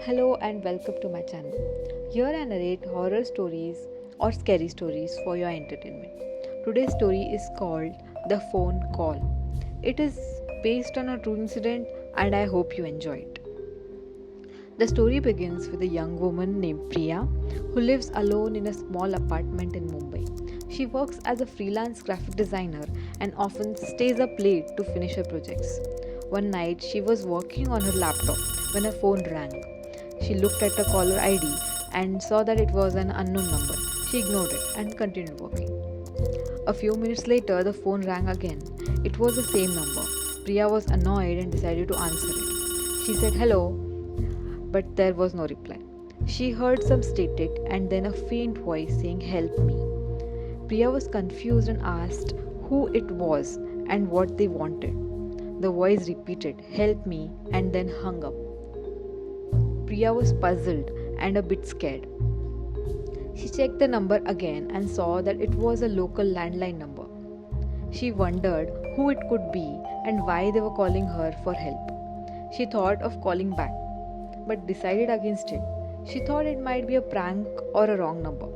Hello and welcome to my channel. Here I narrate horror stories or scary stories for your entertainment. Today's story is called The Phone Call. It is based on a true incident and I hope you enjoy it. The story begins with a young woman named Priya who lives alone in a small apartment in Mumbai. She works as a freelance graphic designer and often stays up late to finish her projects. One night she was working on her laptop when her phone rang. She looked at the caller ID and saw that it was an unknown number. She ignored it and continued working. A few minutes later, the phone rang again. It was the same number. Priya was annoyed and decided to answer it. She said hello, but there was no reply. She heard some static and then a faint voice saying, "Help me." Priya was confused and asked who it was and what they wanted. The voice repeated, "Help me," and then hung up. Priya was puzzled and a bit scared. She checked the number again and saw that it was a local landline number. She wondered who it could be and why they were calling her for help. She thought of calling back, but decided against it. She thought it might be a prank or a wrong number.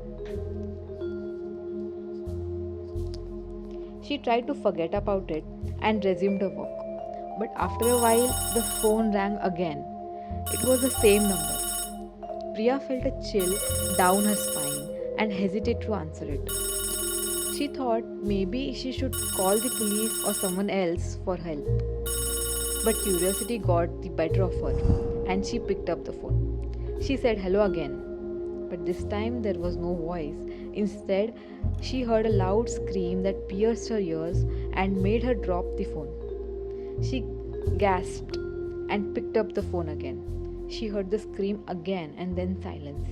She tried to forget about it and resumed her work. But after a while, the phone rang again. It was the same number. Priya felt a chill down her spine and hesitated to answer it. She thought maybe she should call the police or someone else for help. But curiosity got the better of her and she picked up the phone. She said hello again, but this time there was no voice. Instead, she heard a loud scream that pierced her ears and made her drop the phone. She gasped and picked up the phone again. She heard the scream again and then silence.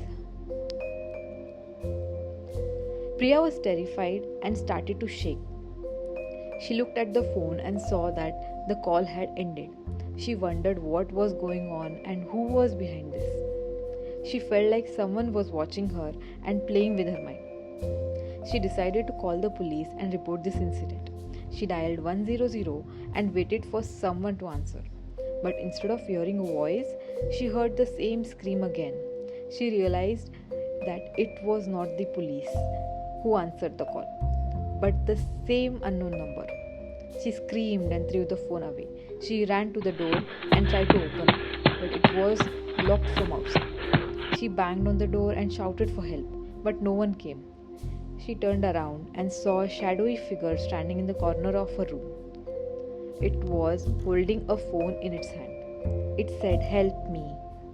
Priya was terrified and started to shake. She looked at the phone and saw that the call had ended. She wondered what was going on and who was behind this. She felt like someone was watching her and playing with her mind. She decided to call the police and report this incident. She dialed 100 and waited for someone to answer. But instead of hearing a voice, she heard the same scream again. She realized that it was not the police who answered the call, but the same unknown number. She screamed and threw the phone away. She ran to the door and tried to open it, but it was locked from outside. She banged on the door and shouted for help, but no one came. She turned around and saw a shadowy figure standing in the corner of her room. It was holding a phone in its hand. It said, "Help me,"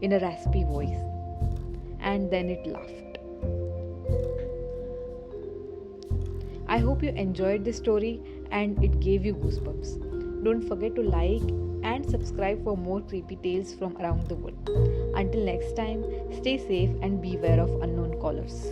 in a raspy voice. And then it laughed. I hope you enjoyed this story and it gave you goosebumps. Don't forget to like and subscribe for more creepy tales from around the world. Until next time, stay safe and beware of unknown callers.